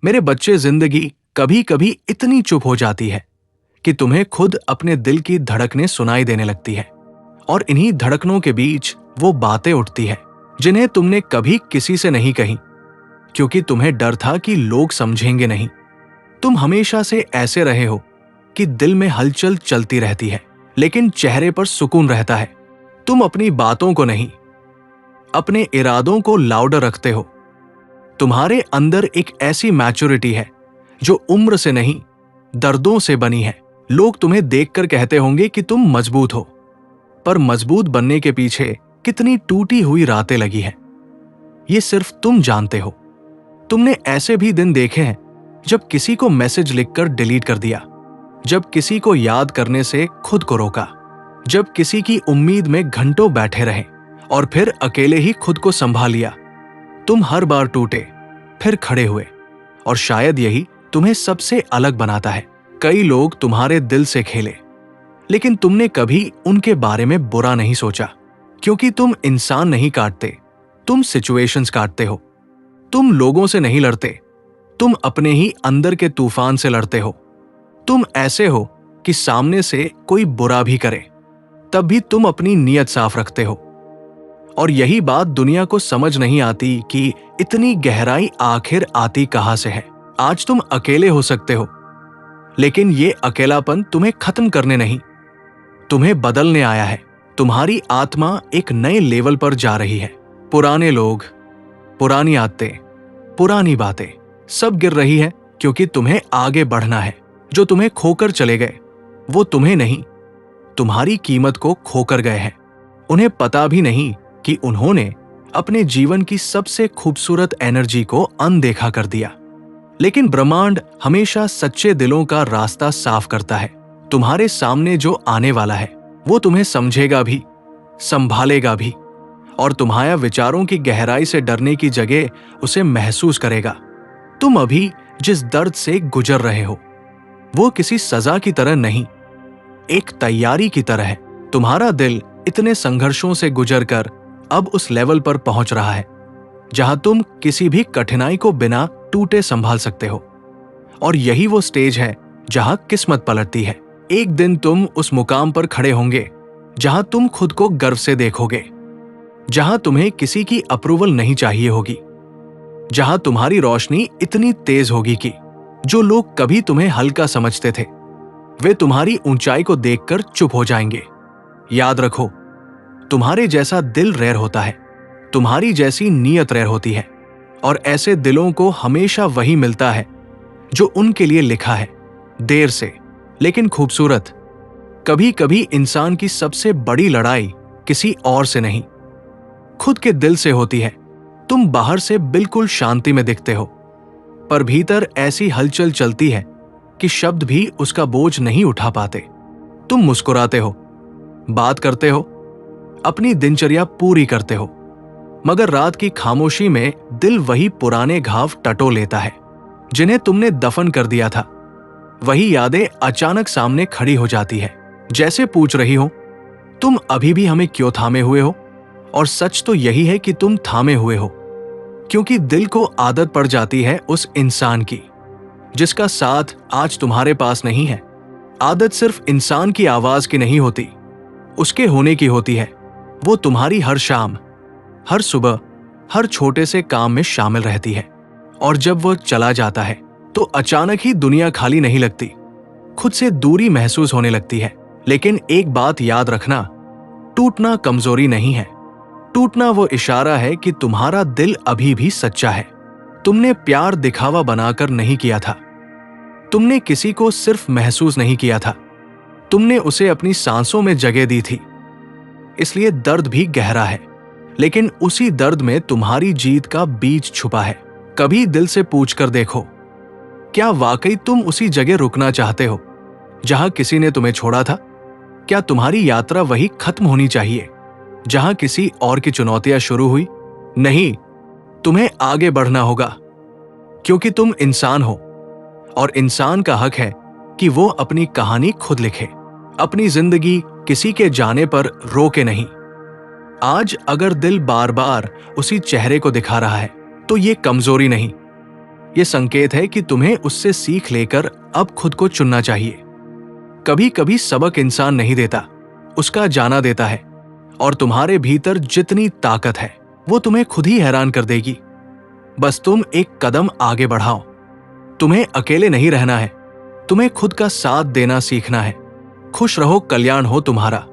मेरे बच्चे, जिंदगी कभी कभी इतनी चुप हो जाती है कि तुम्हें खुद अपने दिल की धड़कनें सुनाई देने लगती है, और इन्हीं धड़कनों के बीच वो बातें उठती है जिन्हें तुमने कभी किसी से नहीं कही, क्योंकि तुम्हें डर था कि लोग समझेंगे नहीं। तुम हमेशा से ऐसे रहे हो कि दिल में हलचल चलती रहती है, लेकिन चेहरे पर सुकून रहता है। तुम अपनी बातों को नहीं, अपने इरादों को लाउडर रखते हो। तुम्हारे अंदर एक ऐसी मैच्योरिटी है जो उम्र से नहीं, दर्दों से बनी है। लोग तुम्हें देखकर कहते होंगे कि तुम मजबूत हो, पर मजबूत बनने के पीछे कितनी टूटी हुई रातें लगी हैं, ये सिर्फ तुम जानते हो। तुमने ऐसे भी दिन देखे हैं जब किसी को मैसेज लिखकर डिलीट कर दिया, जब किसी को याद करने से खुद को रोका, जब किसी की उम्मीद में घंटों बैठे रहे और फिर अकेले ही खुद को संभाल लिया। तुम हर बार टूटे, फिर खड़े हुए, और शायद यही तुम्हें सबसे अलग बनाता है। कई लोग तुम्हारे दिल से खेले, लेकिन तुमने कभी उनके बारे में बुरा नहीं सोचा, क्योंकि तुम इंसान नहीं काटते, तुम सिचुएशंस काटते हो। तुम लोगों से नहीं लड़ते, तुम अपने ही अंदर के तूफान से लड़ते हो। तुम ऐसे हो कि सामने से कोई बुरा भी करे, तब भी तुम अपनी नीयत साफ रखते हो। और यही बात दुनिया को समझ नहीं आती कि इतनी गहराई आखिर आती कहां से है। आज तुम अकेले हो सकते हो, लेकिन ये अकेलापन तुम्हें खत्म करने नहीं, तुम्हें बदलने आया है। तुम्हारी आत्मा एक नए लेवल पर जा रही है। पुराने लोग, पुरानी आदतें, पुरानी बातें सब गिर रही है, क्योंकि तुम्हें आगे बढ़ना है। जो तुम्हें खोकर चले गए, वो तुम्हें नहीं, तुम्हारी कीमत को खोकर गए हैं। उन्हें पता भी नहीं कि उन्होंने अपने जीवन की सबसे खूबसूरत एनर्जी को अनदेखा कर दिया। लेकिन ब्रह्मांड हमेशा सच्चे दिलों का रास्ता साफ करता है। तुम्हारे सामने जो आने वाला है, वो तुम्हें समझेगा भी, संभालेगा भी, और तुम्हारे विचारों की गहराई से डरने की जगह उसे महसूस करेगा। तुम अभी जिस दर्द से गुजर रहे हो, वो किसी सजा की तरह नहीं, एक तैयारी की तरह है। तुम्हारा दिल इतने संघर्षों से गुजरकर अब उस लेवल पर पहुंच रहा है जहां तुम किसी भी कठिनाई को बिना टूटे संभाल सकते हो। और यही वो स्टेज है जहां किस्मत पलटती है। एक दिन तुम उस मुकाम पर खड़े होंगे जहां तुम खुद को गर्व से देखोगे, जहां तुम्हें किसी की अप्रूवल नहीं चाहिए होगी, जहां तुम्हारी रोशनी इतनी तेज होगी कि जो लोग कभी तुम्हें हल्का समझते थे, वे तुम्हारी ऊंचाई को देखकर चुप हो जाएंगे। याद रखो, तुम्हारे जैसा दिल रेयर होता है, तुम्हारी जैसी नीयत रेयर होती है, और ऐसे दिलों को हमेशा वही मिलता है जो उनके लिए लिखा है, देर से लेकिन खूबसूरत। कभी कभी इंसान की सबसे बड़ी लड़ाई किसी और से नहीं, खुद के दिल से होती है। तुम बाहर से बिल्कुल शांति में दिखते हो, पर भीतर ऐसी हलचल चलती है कि शब्द भी उसका बोझ नहीं उठा पाते। तुम मुस्कुराते हो, बात करते हो, अपनी दिनचर्या पूरी करते हो, मगर रात की खामोशी में दिल वही पुराने घाव टटो लेता है जिन्हें तुमने दफन कर दिया था। वही यादें अचानक सामने खड़ी हो जाती है, जैसे पूछ रही हो, तुम अभी भी हमें क्यों थामे हुए हो? और सच तो यही है कि तुम थामे हुए हो, क्योंकि दिल को आदत पड़ जाती है उस इंसान की जिसका साथ आज तुम्हारे पास नहीं है। आदत सिर्फ इंसान की आवाज की नहीं होती, उसके होने की होती है। वो तुम्हारी हर शाम, हर सुबह, हर छोटे से काम में शामिल रहती है, और जब वो चला जाता है तो अचानक ही दुनिया खाली नहीं लगती, खुद से दूरी महसूस होने लगती है। लेकिन एक बात याद रखना, टूटना कमजोरी नहीं है, टूटना वो इशारा है कि तुम्हारा दिल अभी भी सच्चा है। तुमने प्यार दिखावा बनाकर नहीं किया था, तुमने किसी को सिर्फ महसूस नहीं किया था, तुमने उसे अपनी सांसों में जगह दी थी। इसलिए दर्द भी गहरा है, लेकिन उसी दर्द में तुम्हारी जीत का बीज छुपा है। कभी दिल से पूछकर देखो, क्या वाकई तुम उसी जगह रुकना चाहते हो जहां किसी ने तुम्हें छोड़ा था? क्या तुम्हारी यात्रा वही खत्म होनी चाहिए जहां किसी और की चुनौतियां शुरू हुई? नहीं, तुम्हें आगे बढ़ना होगा, क्योंकि तुम इंसान हो, और इंसान का हक है कि वो अपनी कहानी खुद लिखे, अपनी जिंदगी किसी के जाने पर रोके नहीं। आज अगर दिल बार बार उसी चेहरे को दिखा रहा है, तो ये कमजोरी नहीं, ये संकेत है कि तुम्हें उससे सीख लेकर अब खुद को चुनना चाहिए। कभी कभी सबक इंसान नहीं देता, उसका जाना देता है, और तुम्हारे भीतर जितनी ताकत है वो तुम्हें खुद ही हैरान कर देगी। बस तुम एक कदम आगे बढ़ाओ। तुम्हें अकेले नहीं रहना है, तुम्हें खुद का साथ देना सीखना है। खुश रहो, कल्याण हो तुम्हारा।